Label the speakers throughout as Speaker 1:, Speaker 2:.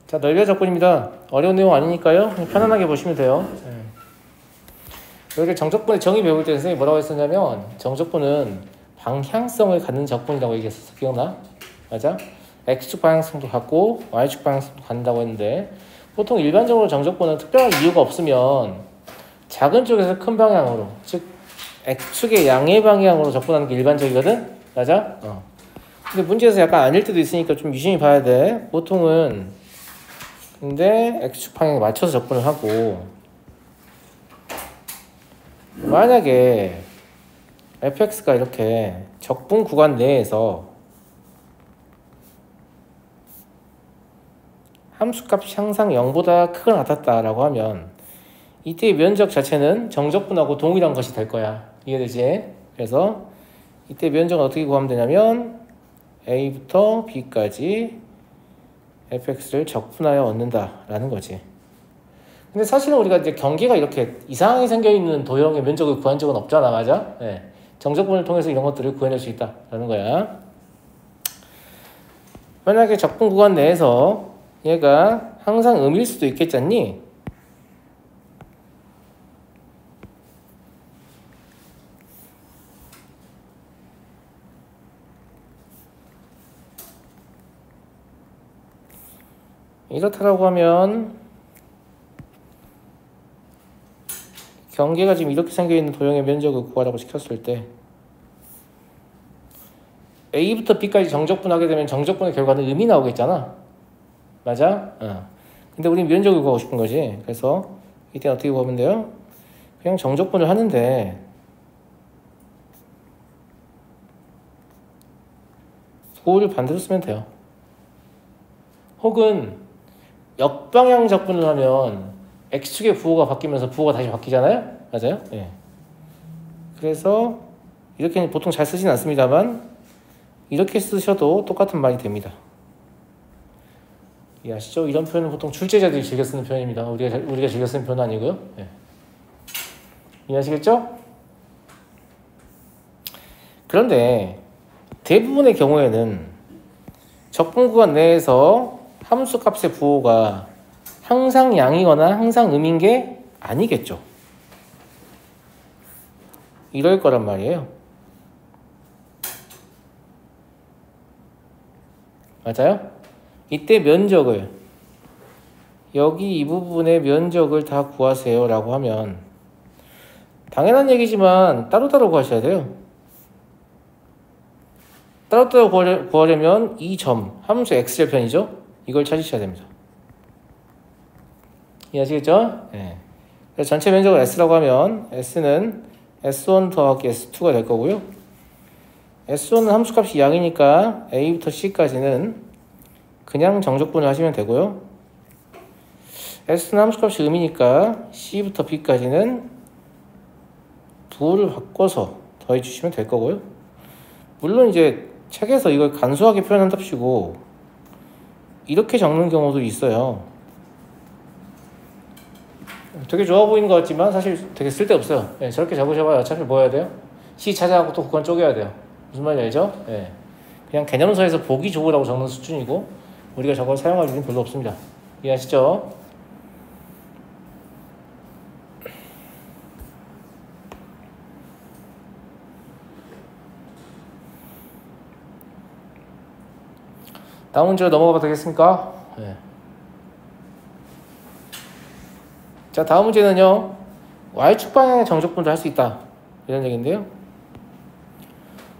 Speaker 1: 자, 넓이와 적분입니다. 어려운 내용 아니니까요. 편안하게 보시면 돼요. 여기 정적분의 정의 배울 때 선생님이 뭐라고 했었냐면 정적분은 방향성을 갖는 적분이라고 얘기했었어. 기억나? 맞아? X축 방향성도 갖고 Y축 방향성도 갖는다고 했는데 보통 일반적으로 정적분은 특별한 이유가 없으면 작은 쪽에서 큰 방향으로 즉 X축의 양의 방향으로 적분하는 게 일반적이거든? 맞아? 근데 문제에서 약간 아닐 때도 있으니까 좀 유심히 봐야 돼. 보통은 근데 X축 방향에 맞춰서 적분을 하고 만약에 fx가 이렇게 적분 구간 내에서 함수값이 항상 0보다 크거나 같았다라고 하면 이때의 면적 자체는 정적분하고 동일한 것이 될 거야. 이해되지? 그래서 이때 면적은 어떻게 구하면 되냐면 a부터 b까지 fx를 적분하여 얻는다라는 거지. 근데 사실은 우리가 이제 경계가 이렇게 이상하게 생겨있는 도형의 면적을 구한 적은 없잖아. 맞아? 네. 정적분을 통해서 이런 것들을 구해낼 수 있다라는 거야. 만약에 적분 구간 내에서 얘가 항상 음일 수도 있겠잖니? 이렇다라고 하면 경계가 지금 이렇게 생겨있는 도형의 면적을 구하라고 시켰을 때 A부터 B까지 정적분하게 되면 정적분의 결과는 음이 나오겠잖아. 맞아? 근데 우린 면적을 구하고 싶은 거지. 그래서 이때 어떻게 구하면 돼요? 그냥 정적분을 하는데 부호를 반대로 쓰면 돼요. 혹은 역방향 적분을 하면 X축의 부호가 바뀌면서 부호가 다시 바뀌잖아요? 맞아요? 네. 그래서 이렇게는 보통 잘 쓰진 않습니다만 이렇게 쓰셔도 똑같은 말이 됩니다. 이해하시죠? 이런 표현은 보통 출제자들이 즐겨 쓰는 표현입니다. 우리가 즐겨 쓰는 표현은 아니고요. 네. 이해하시겠죠? 그런데 대부분의 경우에는 적분 구간 내에서 함수 값의 부호가 항상 양이거나 항상 음인 게 아니겠죠. 이럴 거란 말이에요. 맞아요? 이때 면적을 여기 이 부분의 면적을 다 구하세요 라고 하면 당연한 얘기지만 따로따로 구하셔야 돼요. 따로따로 구하려면 이 점 함수 x절편이죠. 이걸 찾으셔야 됩니다. 이해하시겠죠? 네. 그래서 전체 면적을 s라고 하면 s는 s1 더하기 s2가 될 거고요. s1은 함수값이 양이니까 a부터 c까지는 그냥 정적분을 하시면 되고요. s는 함수값이 음이니까 c부터 b까지는 부호를 바꿔서 더해 주시면 될 거고요. 물론 이제 책에서 이걸 간소하게 표현한답시고 이렇게 적는 경우도 있어요. 되게 좋아 보이는 것 같지만 사실 되게 쓸데없어요. 네, 저렇게 적으셔봐야 어차피 뭐 해야 돼요? C 찾아가고 또 구간 쪼개야 돼요. 무슨 말인지 알죠? 네. 그냥 개념서에서 보기 좋으라고 적는 수준이고 우리가 저걸 사용할 일은 별로 없습니다. 이해하시죠? 다음 문제로 넘어가도 되겠습니까? 네. 자, 다음 문제는요. Y축 방향의 정적분도 할 수 있다. 이런 얘기인데요.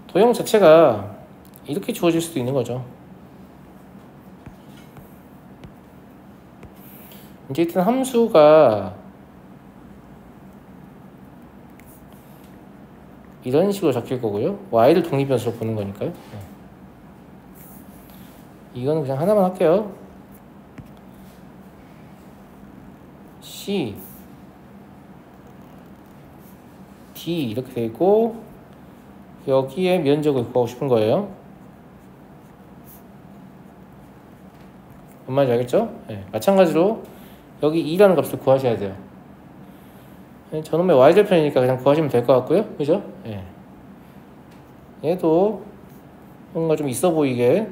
Speaker 1: 도형 자체가 이렇게 주어질 수도 있는 거죠. 이제 일단 함수가 이런 식으로 적힐 거고요. Y를 독립변수로 보는 거니까요. 이거는 그냥 하나만 할게요. C, D 이렇게 돼 있고 여기에 면적을 구하고 싶은 거예요. 뭔 말인지 알겠죠? 네. 마찬가지로 여기 2라는 값을 구하셔야 돼요. 네, 저놈의 y절편이니까 그냥 구하시면 될 것 같고요. 그죠? 네. 얘도 뭔가 좀 있어 보이게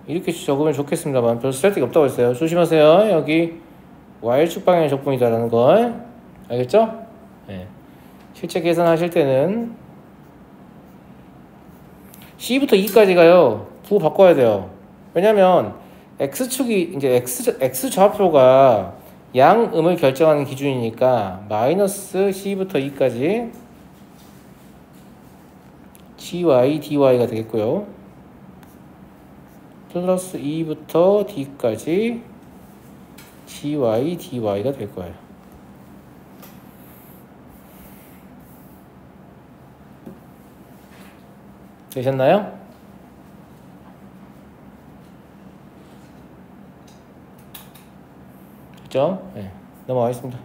Speaker 1: 이렇게 적으면 좋겠습니다만 별 쓸데가 없다고 했어요. 조심하세요. 여기 y축 방향의 적분이다라는 걸. 알겠죠? 네. 실제 계산하실 때는 C부터 E까지가요. 부호 바꿔야 돼요. 왜냐면 X축이 이제 X 좌표가 양음을 결정하는 기준이니까 마이너스 C부터 E까지 GY, DY가 되겠고요. 플러스 E부터 D까지 GY, DY가 될 거예요. 되셨나요? 됐죠? 네. 넘어가겠습니다.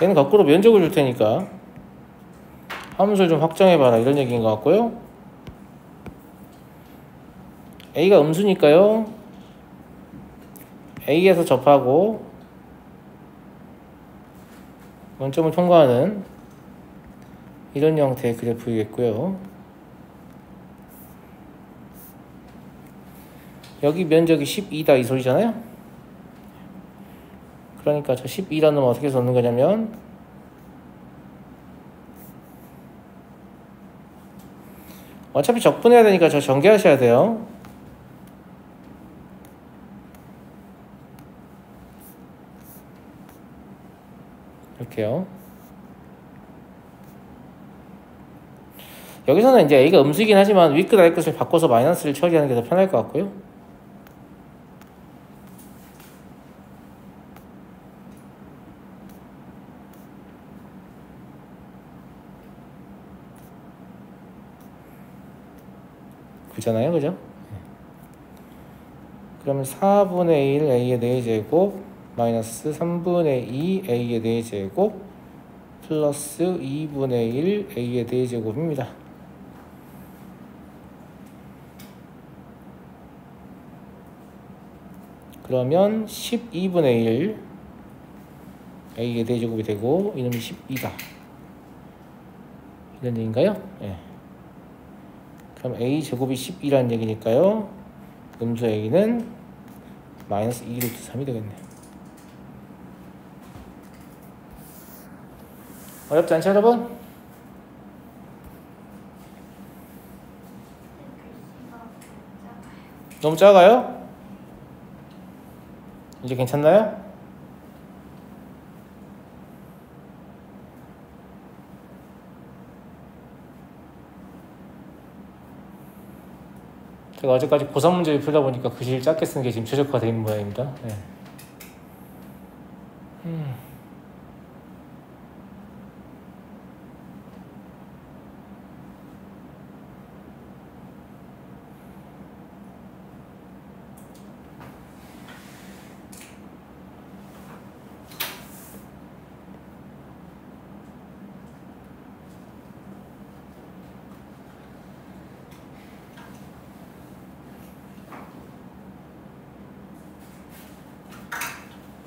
Speaker 1: 얘는 거꾸로 면적을 줄 테니까 함수를 좀 확정해봐라 이런 얘기인 것 같고요. A가 음수니까요. A에서 접하고 원점을 통과하는 이런 형태의 그래프이겠고요. 여기 면적이 12다 이 소리잖아요. 그러니까 저 12라는 놈 어떻게 해서 넣는 거냐면 어차피 적분해야 되니까 저 전개하셔야 돼요. 이렇게요. 여기서는 이제 A가 음수이긴 하지만 윗끝 아랫끝을 바꿔서 마이너스를 처리하는 게 더 편할 것 같고요. 그잖아요, 그죠? 그러면 4분의 1 A의 4제곱 마이너스 3분의 2 A의 4제곱 플러스 2분의 1 A의 4제곱입니다. 그러면 12분의 1 A의 4제곱이 되고 이놈이 12다. 이런 얘기인가요? 네. 그럼 A제곱이 12라는 얘기니까요. 음수 A는 마이너스 2 루트 3이 되겠네요. 어렵지 않죠, 여러분? 너무 작아요? 이제 괜찮나요? 제가 어제까지 고3 문제를 풀다 보니까 글씨를 작게 쓴 게 지금 최적화되어 있는 모양입니다. 네.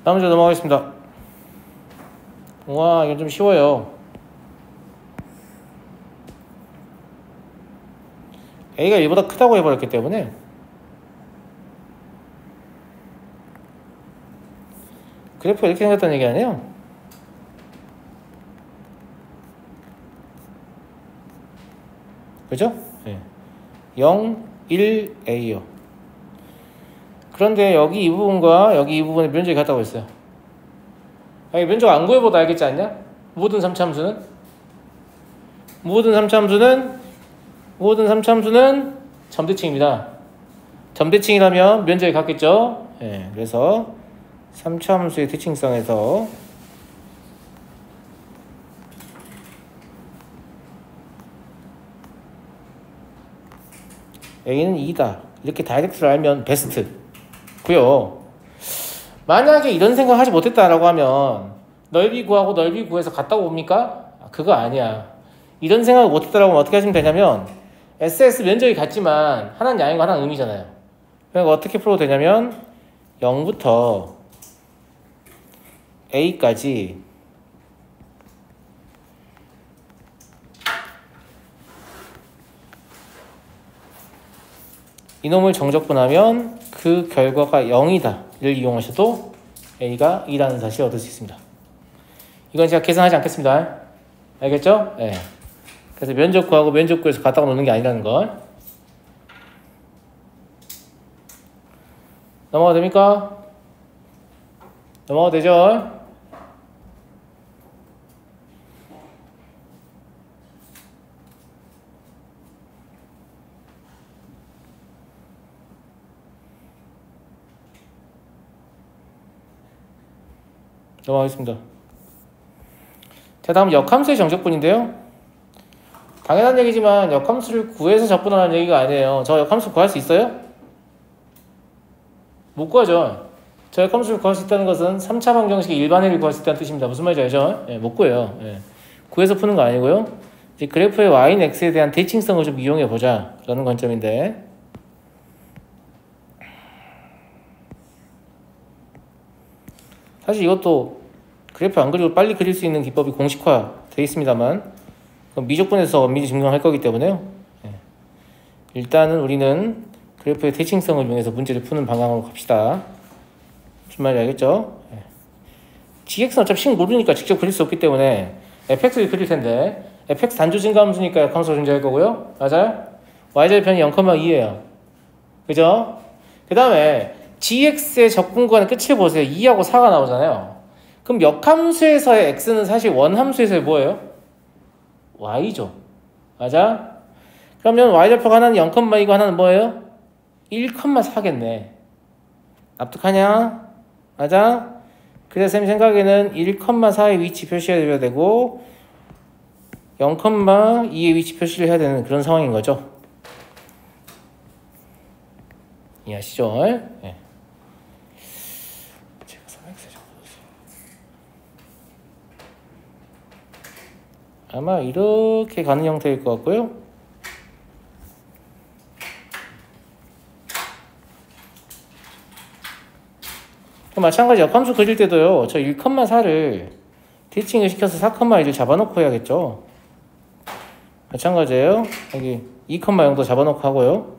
Speaker 1: 다음 문제 넘어가겠습니다. 와, 이건 좀 쉬워요. A가 1보다 크다고 해버렸기 때문에 그래프가 이렇게 생겼다는 얘기 아니에요? 그죠? 네. 0, 1, A요. 그런데 여기 이 부분과 여기 이 부분의 면적이 같다고 했어요. 여기 면적 안 구해봐도 알겠지 않냐? 모든 3차함수는 점대칭입니다. 점대칭이라면 면적이 같겠죠? 네, 그래서 3차함수의 대칭성에서 A는 2다. 이렇게 다이렉트를 알면 베스트. 고요. 만약에 이런 생각 하지 못했다라고 하면 넓이 구하고 넓이 구해서 같다고 봅니까? 그거 아니야. 이런 생각을 못했다라고 하면 어떻게 하시면 되냐면 SS 면적이 같지만 하나는 양이고 하나는 음이잖아요. 그러니까 어떻게 풀어도 되냐면 0부터 A까지 이놈을 정적분하면 그 결과가 0이다를 이용하셔도 A가 2라는 사실을 얻을 수 있습니다. 이건 제가 계산하지 않겠습니다. 알겠죠? 네. 그래서 면적 구하고 면적 구해서 갖다가 놓는 게 아니라는 걸. 넘어가도 됩니까? 넘어가도 되죠? 넘어가겠습니다. 자, 다음 역함수의 정적분인데요. 당연한 얘기지만 역함수를 구해서 적분하라는 얘기가 아니에요. 저 역함수 구할 수 있어요? 못 구하죠. 저 역함수를 구할 수 있다는 것은 3차 방정식의 일반회를 구할 수 있다는 뜻입니다. 무슨 말인지 알죠? 예, 못 구해요. 예. 구해서 푸는 거 아니고요. 이제 그래프의 y는 x에 대한 대칭성을 좀 이용해 보자 라는 관점인데, 사실 이것도 그래프 안 그리고 빨리 그릴 수 있는 기법이 공식화 되어 있습니다만, 미적분에서 엄밀히 증명할 거기 때문에요. 예. 일단은 우리는 그래프의 대칭성을 이용해서 문제를 푸는 방향으로 갑시다. 무슨 말인지 알겠죠? 예. gx는 어차피 식 모르니까 직접 그릴 수 없기 때문에 fx를 그릴 텐데, fx 단조 증가함수니까 역함수가 존재할 거고요. 맞아요? y절편이 0,2예요. 그죠? 그 다음에 gx의 적분구간의 끝을 보세요. 2하고 4가 나오잖아요. 그럼 역함수에서의 x는 사실 원함수에서의 뭐예요? y죠. 맞아? 그러면 y절표가 하나는 0,2고 하나는 뭐예요? 1,4겠네. 납득하냐? 맞아? 그래서 쌤 생각에는 1,4의 위치 표시해야 되고 0,2의 위치 표시를 해야 되는 그런 상황인 거죠. 이해하시죠? 네. 제가 3x 아마 이렇게 가는 형태일 것 같고요. 마찬가지 역함수 그릴 때도요. 저 1,4를 대칭을 시켜서 4,1을 잡아놓고 해야겠죠. 마찬가지예요. 여기 2,0도 잡아놓고 하고요.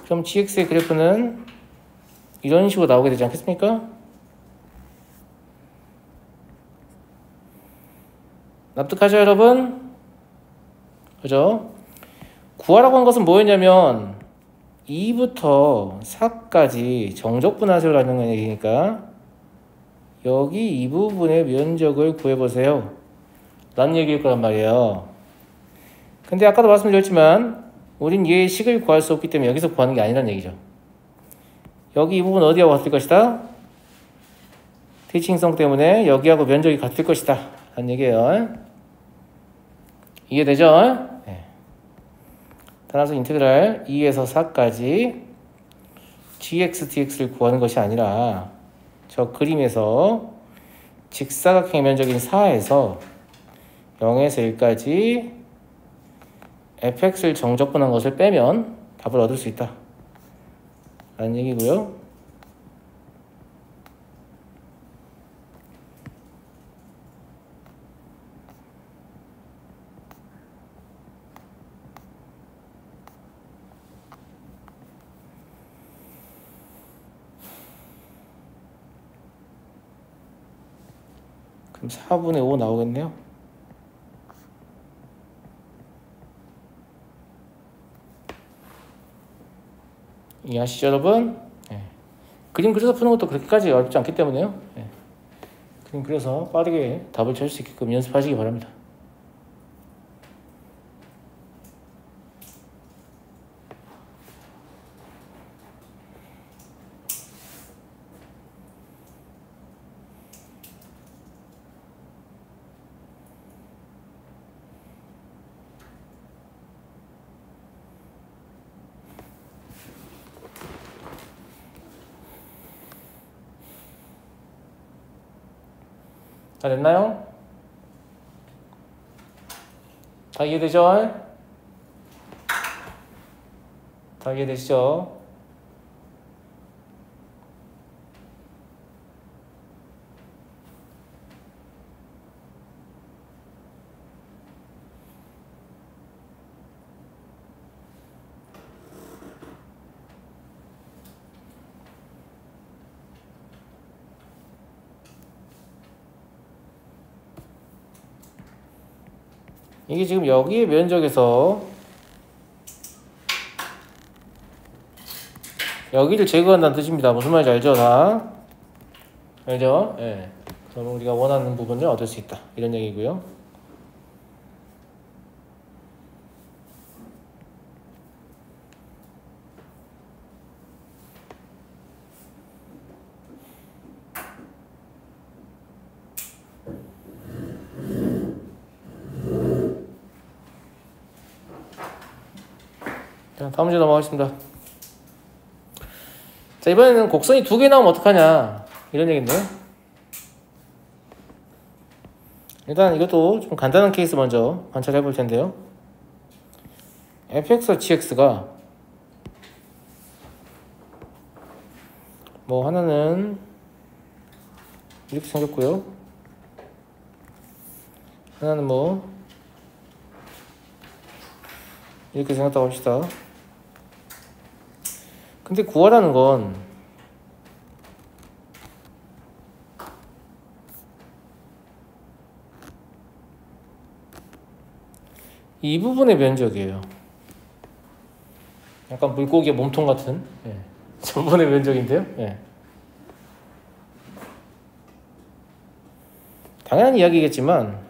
Speaker 1: 그럼 gx의 그래프는 이런 식으로 나오게 되지 않겠습니까? 납득하죠, 여러분? 그죠? 구하라고 한 것은 뭐였냐면 2부터 4까지 정적분하세요라는 얘기니까 여기 이 부분의 면적을 구해보세요 라는 얘기일 거란 말이에요. 근데 아까도 말씀드렸지만 우린 얘의 식을 구할 수 없기 때문에 여기서 구하는 게 아니라는 얘기죠. 여기 이 부분 어디하고 같을 것이다? 대칭성 때문에 여기하고 면적이 같을 것이다 라는 얘기예요. 이해되죠? 네. 따라서 인테그랄 2에서 4까지 gx, dx를 구하는 것이 아니라 저 그림에서 직사각형의 면적인 4에서 0에서 1까지 fx를 정적분한 것을 빼면 답을 얻을 수 있다 라는 얘기고요. 그럼 4분의 5 나오겠네요. 이해하시죠, 여러분? 네. 그림 그려서 푸는 것도 그렇게까지 어렵지 않기 때문에요. 네. 그림 그려서 빠르게 답을 찾을 수 있게끔 연습하시기 바랍니다. 다 됐나요? 다 이해되죠? 다 이해되시죠? 이게 지금 여기의 면적에서 여기를 제거한다는 뜻입니다. 무슨 말인지 알죠? 다 알죠? 예. 그럼 우리가 원하는 부분을 얻을 수 있다. 이런 얘기고요. 자, 다음 문제 넘어가겠습니다. 자, 이번에는 곡선이 두 개 나오면 어떡하냐 이런 얘기인데요. 일단 이것도 좀 간단한 케이스 먼저 관찰해 볼 텐데요. fx와 gx가 뭐 하나는 이렇게 생겼고요. 하나는 뭐 이렇게 생겼다고 합시다. 근데 구하라는 건 이 부분의 면적이에요. 약간 물고기의 몸통 같은 전분의 면적인데요. 당연한 이야기겠지만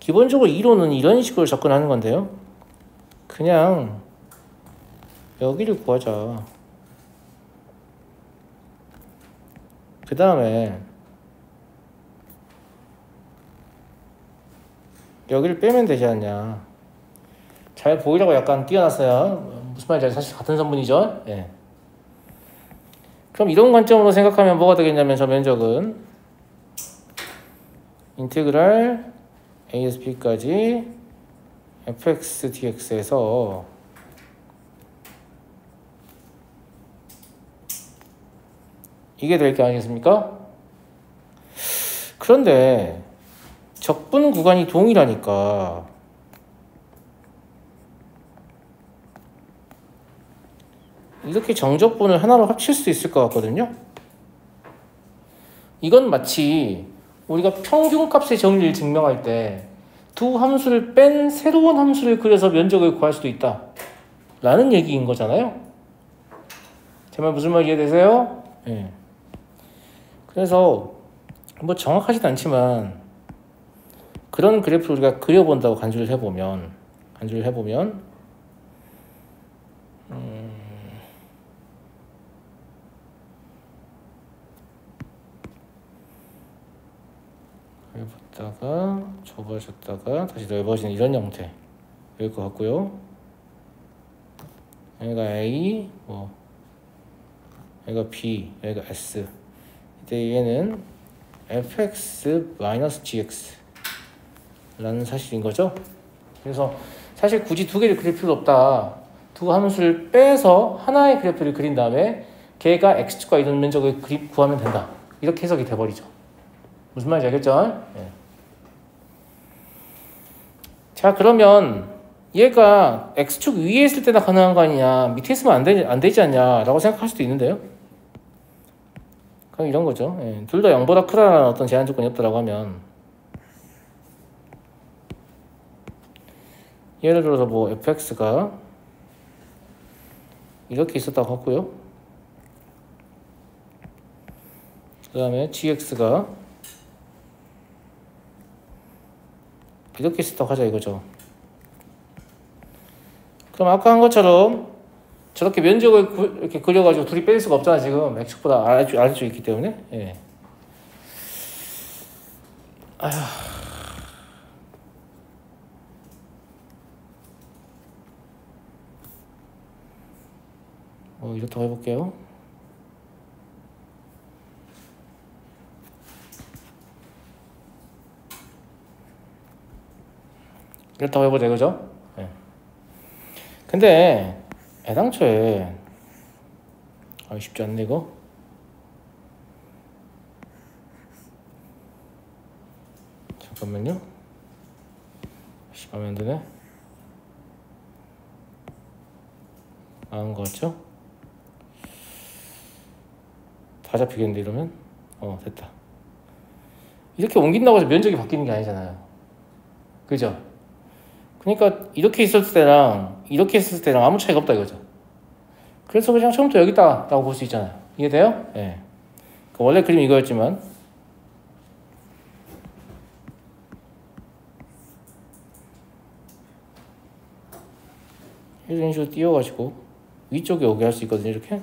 Speaker 1: 기본적으로 이론은 이런 식으로 접근하는 건데요. 그냥 여기를 구하자. 그 다음에 여기를 빼면 되지 않냐. 잘 보이려고 약간 띄어놨어요. 무슨 말인지 사실 같은 선분이죠. 그럼 이런 관점으로 생각하면 뭐가 되겠냐면 저 면적은 인테그랄 a에서 b까지 fx dx에서 이게 될 게 아니겠습니까? 그런데 적분 구간이 동일하니까 이렇게 정적분을 하나로 합칠 수 있을 것 같거든요. 이건 마치 우리가 평균값의 정리를 증명할 때 두 함수를 뺀 새로운 함수를 그려서 면적을 구할 수도 있다 라는 얘기인 거잖아요. 제 말 무슨 말 이해되세요? 그래서 뭐 정확하진 않지만 그런 그래프를 우리가 그려본다고 간주를 해보면 그려봤다가 좁아졌다가 다시 넓어지는 이런 형태일 것 같고요. 여기가 A, 여기가 B, 여기가 S. 이때 얘는 fx-gx 라는 사실인 거죠. 그래서 사실 굳이 두 개를 그릴 필요 없다. 두 함수를 빼서 하나의 그래프를 그린 다음에 걔가 x축과 이동 면적을 구하면 된다. 이렇게 해석이 돼버리죠. 무슨 말인지 알겠죠? 자, 그러면 얘가 x축 위에 있을 때나 가능한 거 아니냐, 밑에 있으면 안 되지 않냐 라고 생각할 수도 있는데요. 그럼 이런 거죠. 둘 다 0보다 크다라는 어떤 제한 조건이 없다라고 하면 예를 들어서 뭐 fx가 이렇게 있었다고 하고요. 그 다음에 gx가 이렇게 있었다고 하자 이거죠. 그럼 아까 한 것처럼 저렇게 면적을 이렇게 그려가지고 둘이 뺄 수가 없잖아. 지금 x축보다 아래쪽에 있기 때문에. 아휴. 이렇다고 해볼게요. 이렇다고 해보자 이거죠. 근데 애당초에 쉽지 않네 이거. 잠깐만요. 하면 안 되네. 나은 거 같죠? 다 잡히겠는데 이러면? 됐다. 이렇게 옮긴다고 해서 면적이 바뀌는 게 아니잖아요. 그죠? 그러니까 이렇게 있었을 때랑 이렇게 했을 때랑 아무 차이가 없다 이거죠. 그래서 그냥 처음부터 여기 있다 라고 볼 수 있잖아요. 이해돼요? 예. 원래 그림 이거였지만 이런 식으로 띄워가지고 위쪽에 오게 할 수 있거든요. 이렇게.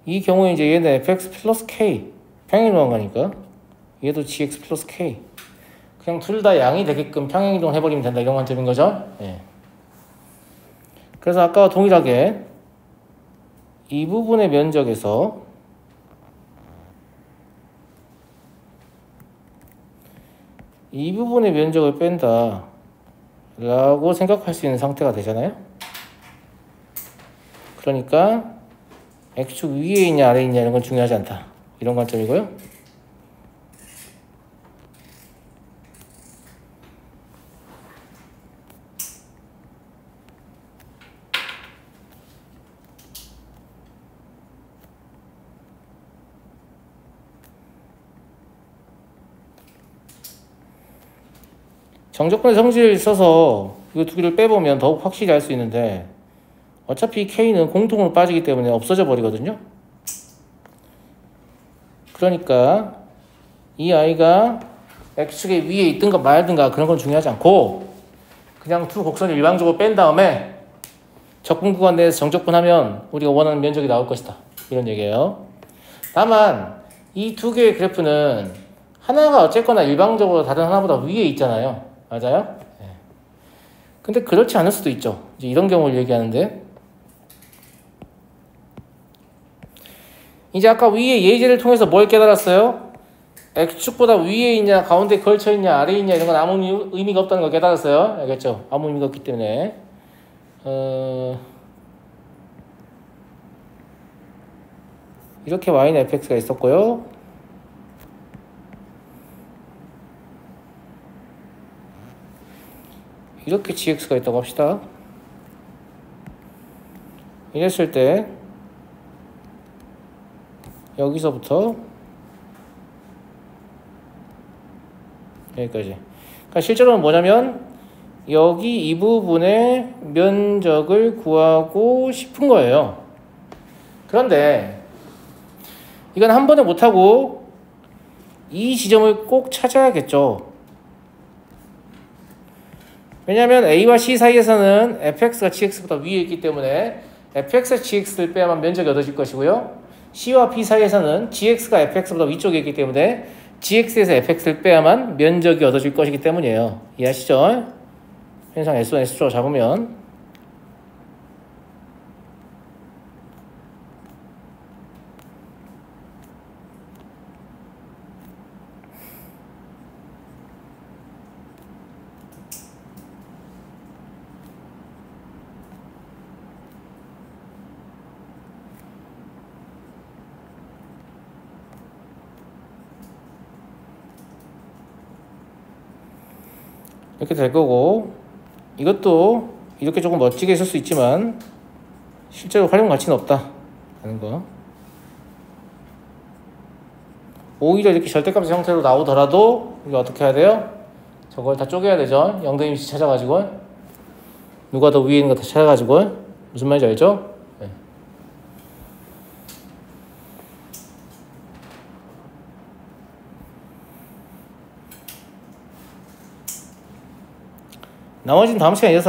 Speaker 1: 이 경우에 이제 얘는 fx 플러스 k 평행이동한 거니까 얘도 gx 플러스 k 그냥 둘 다 양이 되게끔 평행이동 해버리면 된다 이런 관점인 거죠. 예. 그래서 아까와 동일하게 이 부분의 면적에서 이 부분의 면적을 뺀다 라고 생각할 수 있는 상태가 되잖아요. 그러니까 x축 위에 있냐 아래에 있냐 이런 건 중요하지 않다 이런 관점이고요. 정적분의 성질을 써서 이거 두 개를 빼보면 더욱 확실히 알 수 있는데 어차피 K는 공통으로 빠지기 때문에 없어져 버리거든요. 그러니까 이 아이가 X축의 위에 있든가 말든가 그런 건 중요하지 않고 그냥 두 곡선을 일방적으로 뺀 다음에 적분 구간 내에서 정적분하면 우리가 원하는 면적이 나올 것이다. 이런 얘기예요. 다만 이 두 개의 그래프는 하나가 어쨌거나 일방적으로 다른 하나보다 위에 있잖아요. 맞아요? 네. 근데 그렇지 않을 수도 있죠. 이제 이런 경우를 얘기하는데 이제 아까 위에 예제를 통해서 뭘 깨달았어요? X축보다 위에 있냐 가운데 걸쳐 있냐 아래에 있냐 이런 건 아무 의미가 없다는 걸 깨달았어요. 알겠죠? 아무 의미가 없기 때문에 이렇게 y는 fx가 있었고요. 이렇게 gx가 있다고 합시다. 이랬을 때 여기서부터 여기까지. 그러니까 실제로는 뭐냐면 여기 이 부분의 면적을 구하고 싶은 거예요. 그런데 이건 한 번에 못하고 이 지점을 꼭 찾아야겠죠. 왜냐하면 A와 C 사이에서는 fx가 gx보다 위에 있기 때문에 fx에서 gx를 빼야만 면적이 얻어질 것이고요. C와 B 사이에서는 gx가 fx보다 위쪽에 있기 때문에 gx에서 fx를 빼야만 면적이 얻어질 것이기 때문이에요. 이해하시죠? 현상 S1, S2로 잡으면 이렇게 될 거고 이것도 이렇게 조금 멋지게 쓸 수 있지만 실제로 활용 가치는 없다 하는 거. 오히려 이렇게 절대값 형태로 나오더라도 우리가 어떻게 해야 돼요? 저걸 다 쪼개야 되죠. 영대임씨 찾아가지고 누가 더 위에 있는 거 다 찾아가지고 무슨 말인지 알죠? 네. 나머지는 다음 시간에 이어서